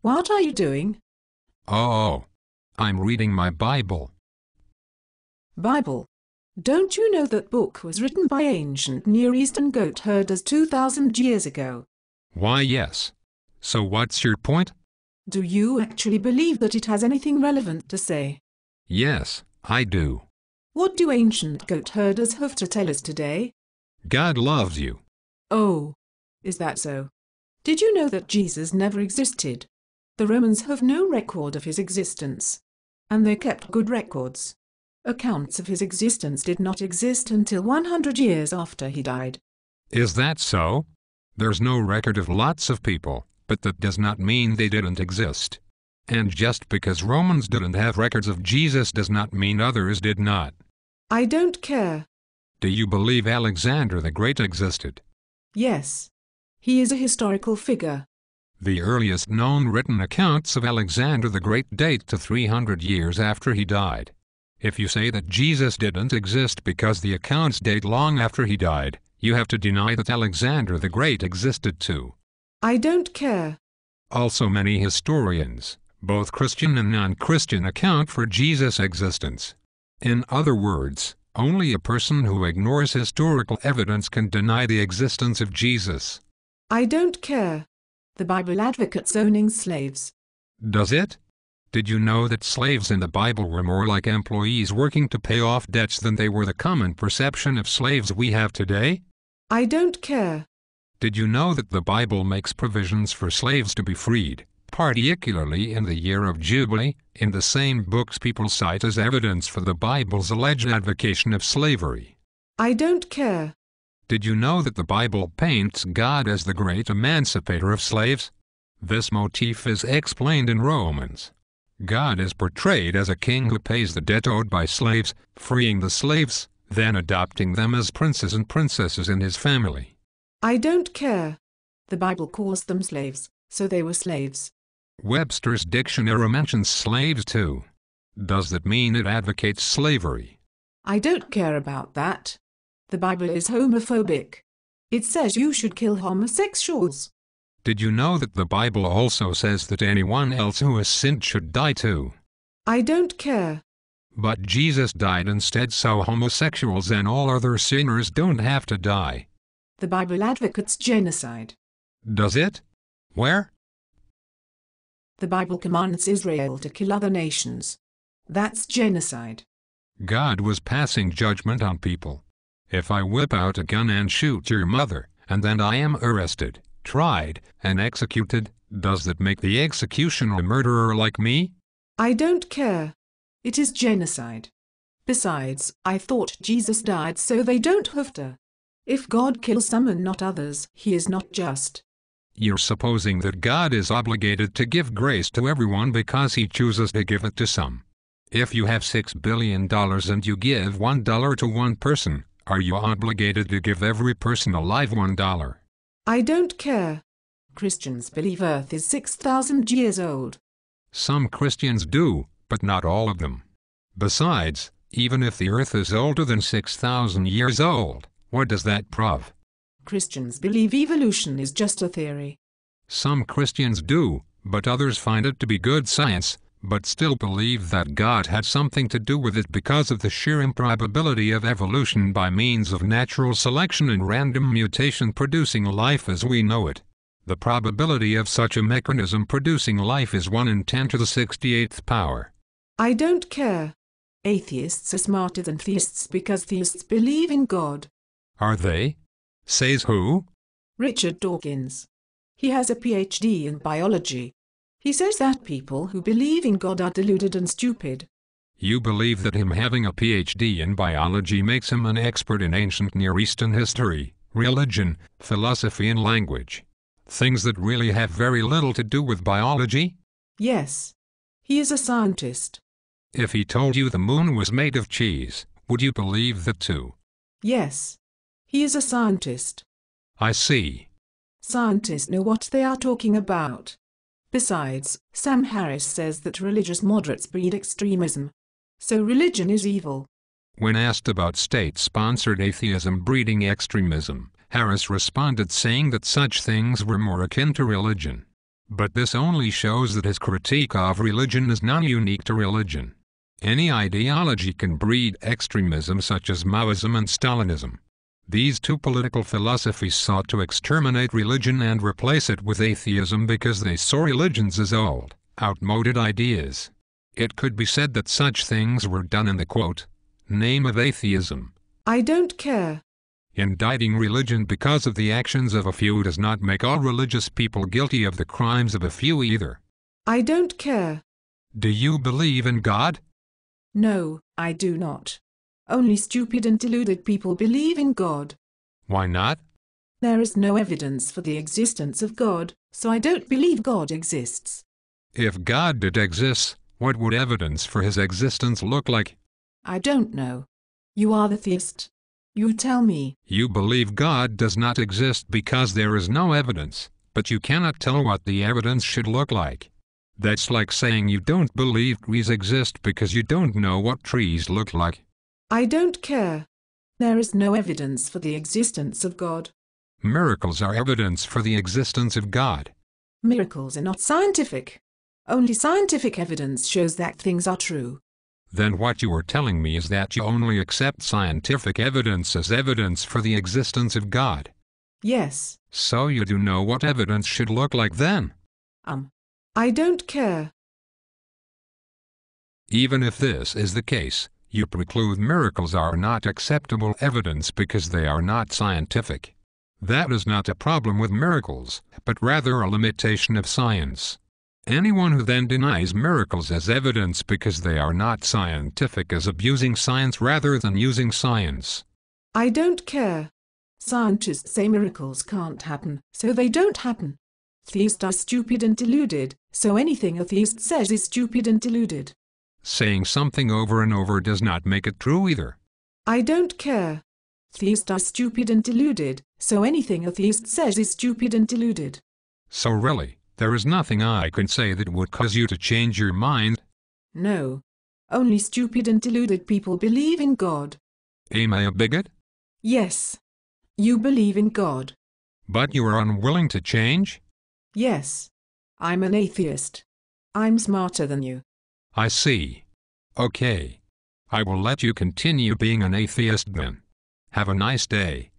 What are you doing? Oh, I'm reading my Bible. Bible. Don't you know that book was written by ancient Near Eastern goat herders 2,000 years ago? Why, yes. So what's your point? Do you actually believe that it has anything relevant to say? Yes, I do. What do ancient goat herders have to tell us today? God loves you. Oh, is that so? Did you know that Jesus never existed? The Romans have no record of his existence. And they kept good records. Accounts of his existence did not exist until 100 years after he died. Is that so? There's no record of lots of people, but that does not mean they didn't exist. And just because Romans didn't have records of Jesus does not mean others did not. I don't care. Do you believe Alexander the Great existed? Yes. He is a historical figure. The earliest known written accounts of Alexander the Great date to 300 years after he died. If you say that Jesus didn't exist because the accounts date long after he died, you have to deny that Alexander the Great existed too. I don't care. Also, many historians, both Christian and non-Christian, account for Jesus' existence. In other words, only a person who ignores historical evidence can deny the existence of Jesus. I don't care. The Bible advocates owning slaves. Does it? Did you know that slaves in the Bible were more like employees working to pay off debts than they were the common perception of slaves we have today? I don't care. Did you know that the Bible makes provisions for slaves to be freed, particularly in the year of Jubilee, in the same books people cite as evidence for the Bible's alleged advocacy of slavery? I don't care. Did you know that the Bible paints God as the great emancipator of slaves? This motif is explained in Romans. God is portrayed as a king who pays the debt owed by slaves, freeing the slaves, then adopting them as princes and princesses in his family. I don't care. The Bible calls them slaves, so they were slaves. Webster's dictionary mentions slaves too. Does that mean it advocates slavery? I don't care about that. The Bible is homophobic. It says you should kill homosexuals. Did you know that the Bible also says that anyone else who has sinned should die too? I don't care. But Jesus died instead, so homosexuals and all other sinners don't have to die. The Bible advocates genocide. Does it? Where? The Bible commands Israel to kill other nations. That's genocide. God was passing judgment on people. If I whip out a gun and shoot your mother, and then I am arrested, tried, and executed, does that make the executioner a murderer like me? I don't care. It is genocide. Besides, I thought Jesus died so they don't have to. If God kills some and not others, he is not just. You're supposing that God is obligated to give grace to everyone because he chooses to give it to some. If you have $6 billion and you give $1 to one person, are you obligated to give every person alive $1? I don't care. Christians believe Earth is 6,000 years old. Some Christians do, but not all of them. Besides, even if the Earth is older than 6,000 years old, what does that prove? Christians believe evolution is just a theory. Some Christians do, but others find it to be good science, but still believe that God had something to do with it because of the sheer improbability of evolution by means of natural selection and random mutation producing life as we know it. The probability of such a mechanism producing life is 1 in 10 to the 68th power. I don't care. Atheists are smarter than theists because theists believe in God. Are they? Says who? Richard Dawkins. He has a PhD in biology. He says that people who believe in God are deluded and stupid. You believe that him having a PhD in biology makes him an expert in ancient Near Eastern history, religion, philosophy and language. Things that really have very little to do with biology? Yes. He is a scientist. If he told you the moon was made of cheese, would you believe that too? Yes. He is a scientist. I see. Scientists know what they are talking about. Besides, Sam Harris says that religious moderates breed extremism. So religion is evil. When asked about state-sponsored atheism breeding extremism, Harris responded saying that such things were more akin to religion. But this only shows that his critique of religion is not unique to religion. Any ideology can breed extremism such as Maoism and Stalinism. These two political philosophies sought to exterminate religion and replace it with atheism because they saw religions as old, outmoded ideas. It could be said that such things were done in the, quote, name of atheism. I don't care. Indicting religion because of the actions of a few does not make all religious people guilty of the crimes of a few either. I don't care. Do you believe in God? No, I do not. Only stupid and deluded people believe in God. Why not? There is no evidence for the existence of God, so I don't believe God exists. If God did exist, what would evidence for his existence look like? I don't know. You are the theist. You tell me. You believe God does not exist because there is no evidence, but you cannot tell what the evidence should look like. That's like saying you don't believe trees exist because you don't know what trees look like. I don't care. There is no evidence for the existence of God. Miracles are evidence for the existence of God. Miracles are not scientific. Only scientific evidence shows that things are true. Then what you are telling me is that you only accept scientific evidence as evidence for the existence of God. Yes. So you do know what evidence should look like then? I don't care. Even if this is the case, you preclude miracles are not acceptable evidence because they are not scientific. That is not a problem with miracles, but rather a limitation of science. Anyone who then denies miracles as evidence because they are not scientific is abusing science rather than using science. I don't care. Scientists say miracles can't happen, so they don't happen. Theists are stupid and deluded, so anything a theist says is stupid and deluded. Saying something over and over does not make it true either. I don't care. Theists are stupid and deluded, so anything a theist says is stupid and deluded. So really, there is nothing I can say that would cause you to change your mind? No. Only stupid and deluded people believe in God. Am I a bigot? Yes. You believe in God. But you are unwilling to change? Yes. I'm an atheist. I'm smarter than you. I see. Okay. I will let you continue being an atheist then. Have a nice day.